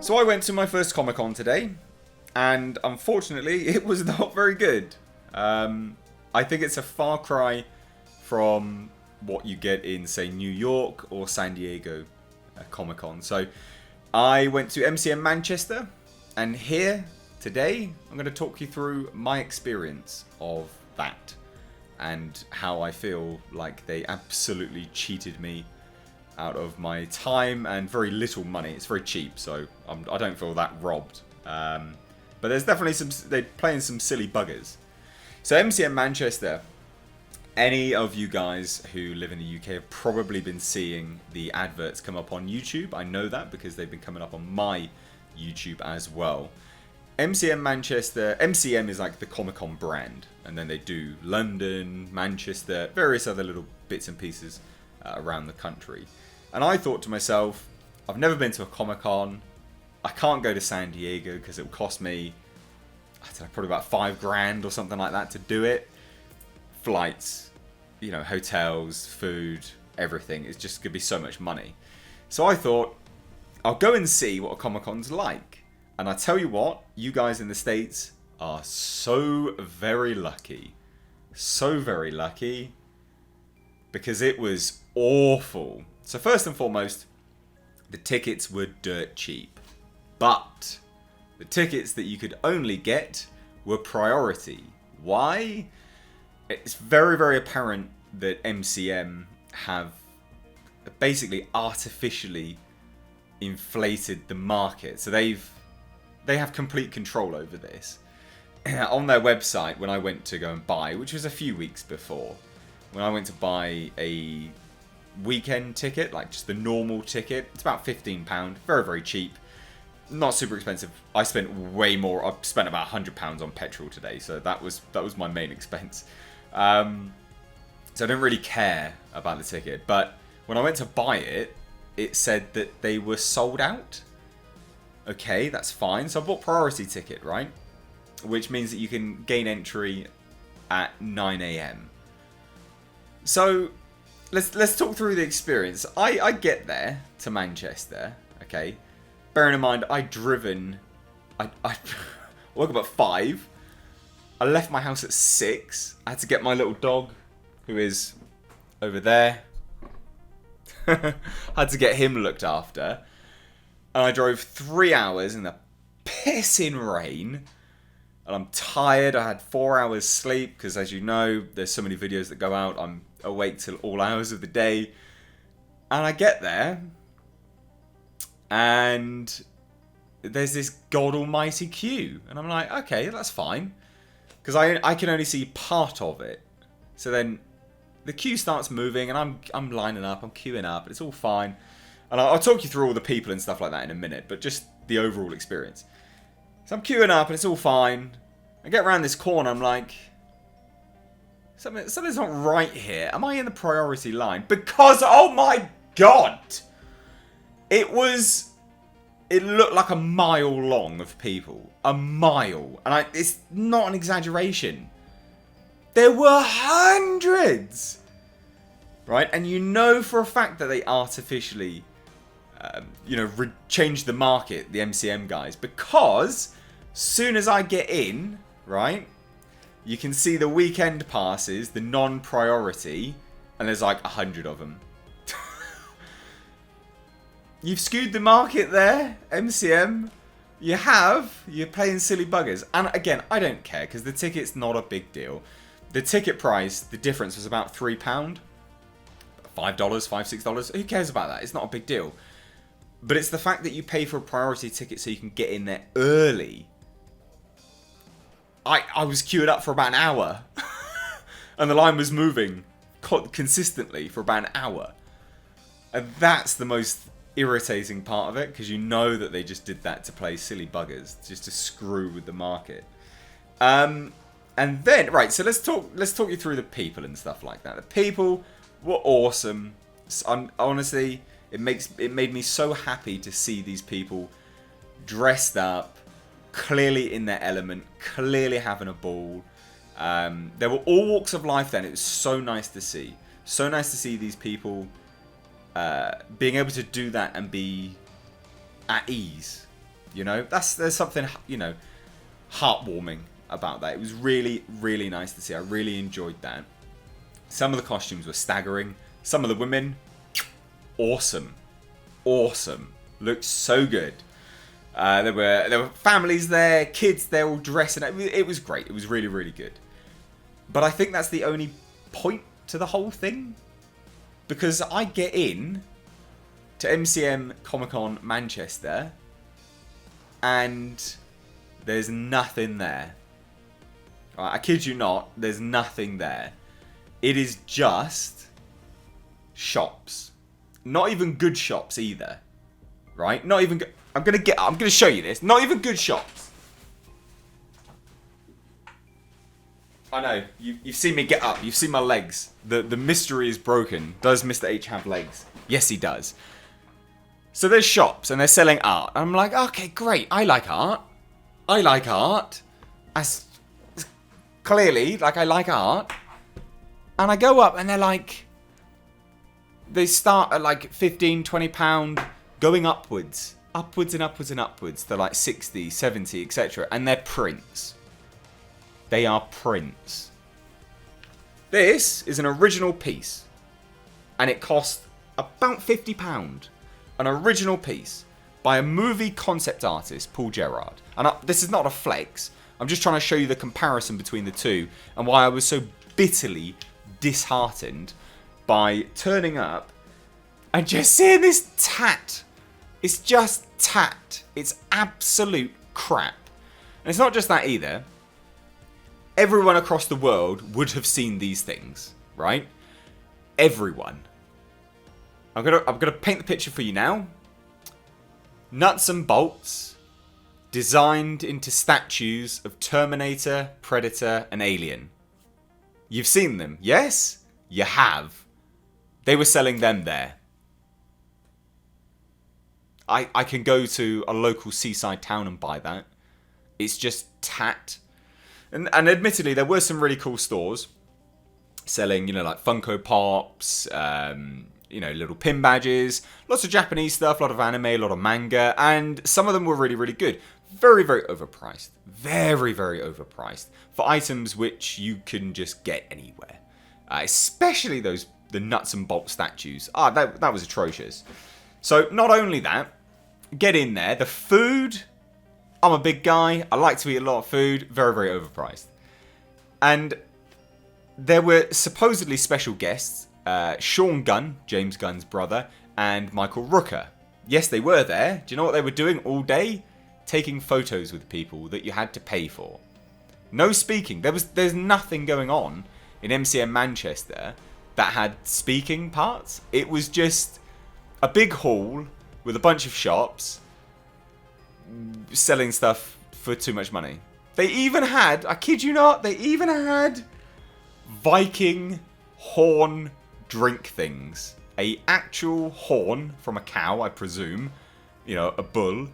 So I went to my first Comic-Con today, and unfortunately it was not very good. I think it's a far cry from what you get in, say, New York or San Diego Comic-Con. So I went to MCM Manchester, and here today I'm going to talk you through my experience of that and how I feel like they absolutely cheated me out of my time and very little money. It's very cheap, so I don't feel that robbed. But there's definitely they're playing some silly buggers. So MCM Manchester, any of you guys who live in the UK have probably been seeing the adverts come up on YouTube. I know that because they've been coming up on my YouTube as well. MCM Manchester, MCM is like the Comic-Con brand, and then they do London, Manchester, various other little bits and pieces around the country. And I thought to myself, I've never been to a Comic-Con. I can't go to San Diego because it will cost me, I don't know, probably about $5,000 or something like that to do it. Flights, hotels, food, everything. It's just going to be so much money. So I thought, I'll go and see what a Comic-Con's like. And I tell you what, you guys in the States are so very lucky. So very lucky. Because it was awful. So first and foremost, the tickets were dirt cheap. But the tickets that you could only get were priority. Why? It's very, very apparent that MCM have basically artificially inflated the market. So they have complete control over this. On their website, when I went to go and buy, which was a few weeks before, when I went to buy a weekend ticket, like just the normal ticket, it's about £15, very, very cheap. Not super expensive. I spent way more. I spent about £100 on petrol today, so that was my main expense. So I don't really care about the ticket. But when I went to buy it, it said that they were sold out. Okay, that's fine. So I bought priority ticket, right? Which means that you can gain entry at 9 AM. So let's talk through the experience. I get there to Manchester, okay? Bearing in mind, I woke up at 5. I left my house at 6. I had to get my little dog, who is over there. Had to get him looked after. And I drove 3 hours in the pissing rain. And I'm tired. I had 4 hours sleep because, as you know, there's so many videos that go out. I'm awake till all hours of the day. And I get there. And there's this god almighty queue. And I'm like, okay, that's fine. Because I can only see part of it. So then the queue starts moving and I'm lining up, I'm queuing up, and it's all fine. And I'll talk you through all the people and stuff like that in a minute, but just the overall experience. So I'm queuing up and it's all fine. I get around this corner, I'm like, something's not right here. Am I in the priority line? Because, oh my god! It looked like a mile long of people. A mile. And it's not an exaggeration. There were hundreds! Right? And you know for a fact that they artificially, changed the market, the MCM guys. Because, soon as I get in, right, you can see the weekend passes, the non-priority, and there's like 100 of them. You've skewed the market there, MCM. You have. You're playing silly buggers. And again, I don't care because the ticket's not a big deal. The ticket price, the difference was about £3. $5, $5, $6. Who cares about that? It's not a big deal. But it's the fact that you pay for a priority ticket so you can get in there early. I was queued up for about an hour. And the line was moving consistently for about an hour. And that's the most irritating part of it, because you know that they just did that to play silly buggers, just to screw with the market. And then, right, so let's talk you through the people and stuff like that. The people were awesome. Honestly, it made me so happy to see these people dressed up, clearly in their element, clearly having a ball. There were all walks of life then. It was so nice to see. So nice to see these people being able to do that and be at ease. You know, there's something, you know, heartwarming about that. It was really, really nice to see. I really enjoyed that. Some of the costumes were staggering. Some of the women, awesome. Awesome. Looked so good. There were families there, kids there all dressing. It was great. It was really, really good. But I think that's the only point to the whole thing. Because I get in to MCM Comic-Con Manchester and there's nothing there. Right, I kid you not, there's nothing there. It is just shops. Not even good shops either. Right? Not even good. I'm gonna show you this. Not even good shops. I know. You've seen me get up. You've seen my legs. The mystery is broken. Does Mr. H have legs? Yes, he does. So there's shops and they're selling art. I'm like, okay, great. I like art. I like art. Clearly, like, I like art. And I go up and they're like, they start at like £15, £20, going upwards. Upwards and upwards and upwards. They're like 60, 70, etc. And they're prints. They are prints. This is an original piece. And it cost about £50. An original piece by a movie concept artist, Paul Gerard. And this is not a flex. I'm just trying to show you the comparison between the two and why I was so bitterly disheartened by turning up and just seeing this tat. It's just tat. It's absolute crap. And it's not just that either. Everyone across the world would have seen these things, right? Everyone. I'm gonna paint the picture for you now. Nuts and bolts, designed into statues of Terminator, Predator, and Alien. You've seen them, yes? You have. They were selling them there. I can go to a local seaside town and buy that. It's just tat. And admittedly, there were some really cool stores selling, you know, like Funko Pops, you know, little pin badges, lots of Japanese stuff, a lot of anime, a lot of manga, and some of them were really, really good. Very, very overpriced. Very, very overpriced for items which you can just get anywhere. Especially the nuts and bolts statues. That was atrocious. So, not only that, get in there. The food, I'm a big guy. I like to eat a lot of food. Very, very overpriced. And there were supposedly special guests. Sean Gunn, James Gunn's brother, and Michael Rooker. Yes, they were there. Do you know what they were doing all day? Taking photos with people that you had to pay for. No speaking. There's nothing going on in MCM Manchester that had speaking parts. It was just a big hall with a bunch of shops selling stuff for too much money. They even had, I kid you not, they even had Viking horn drink things. A actual horn from a cow, I presume. You know, a bull.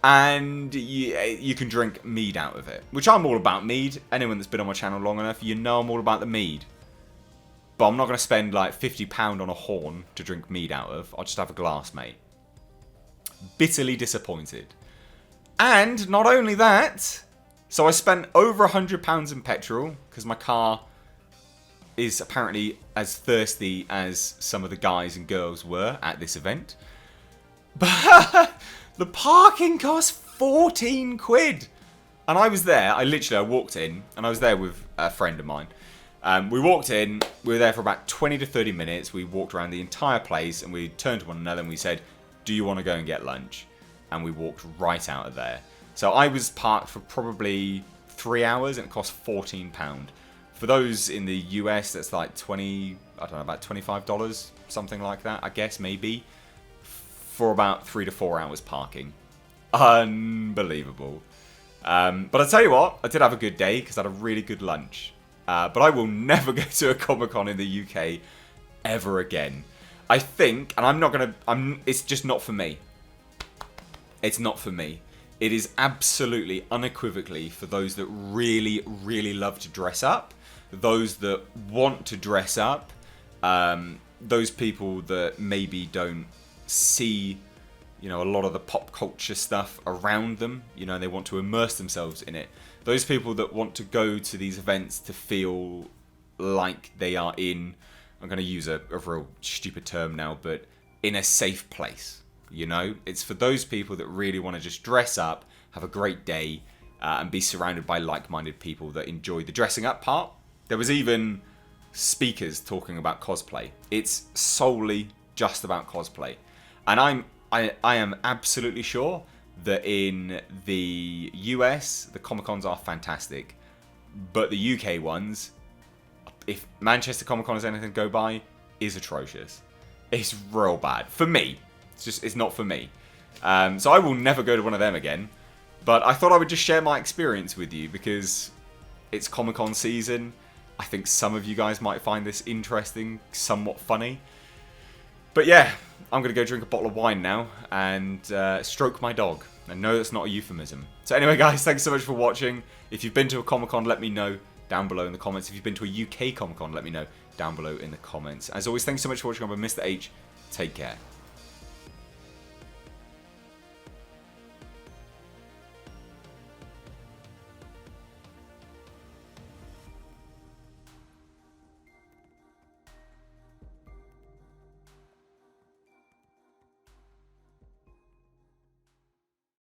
And you can drink mead out of it. Which I'm all about mead. Anyone that's been on my channel long enough, you know I'm all about the mead. But I'm not going to spend like £50 on a horn to drink mead out of. I'll just have a glass, mate. Bitterly disappointed. And not only that, so I spent over £100 in petrol because my car is apparently as thirsty as some of the guys and girls were at this event. But the parking cost 14 quid. And I was there, I walked in, and I was there with a friend of mine. We walked in, we were there for about 20 to 30 minutes. We walked around the entire place and we turned to one another and we said, do you want to go and get lunch? And we walked right out of there. So I was parked for probably 3 hours and it cost £14. For those in the US, that's like about $25, something like that, I guess, maybe. For about 3 to 4 hours parking. Unbelievable. But I tell you what, I did have a good day because I had a really good lunch. But I will never go to a Comic-Con in the UK ever again. I think, and I'm not going to, it's just not for me. It's not for me. It is absolutely, unequivocally for those that really, really love to dress up. Those that want to dress up. Those people that maybe don't see you know, a lot of the pop culture stuff around them. You know, they want to immerse themselves in it. Those people that want to go to these events to feel like they are in, I'm going to use a real stupid term now, but in a safe place. You know, it's for those people that really want to just dress up, have a great day, and be surrounded by like-minded people that enjoy the dressing up part. There was even speakers talking about cosplay. It's solely just about cosplay. And I am absolutely sure that in the US, the Comic-Cons are fantastic. But the UK ones, if Manchester Comic-Con is anything to go by, is atrocious. It's real bad. For me. It's not for me. So I will never go to one of them again. But I thought I would just share my experience with you because it's Comic-Con season. I think some of you guys might find this interesting, somewhat funny. But yeah, I'm going to go drink a bottle of wine now and stroke my dog. And no, that's not a euphemism. So anyway, guys, thanks so much for watching. If you've been to a Comic-Con, let me know down below in the comments. If you've been to a UK Comic-Con, let me know down below in the comments. As always, thanks so much for watching. I'm Mr. H. Take care.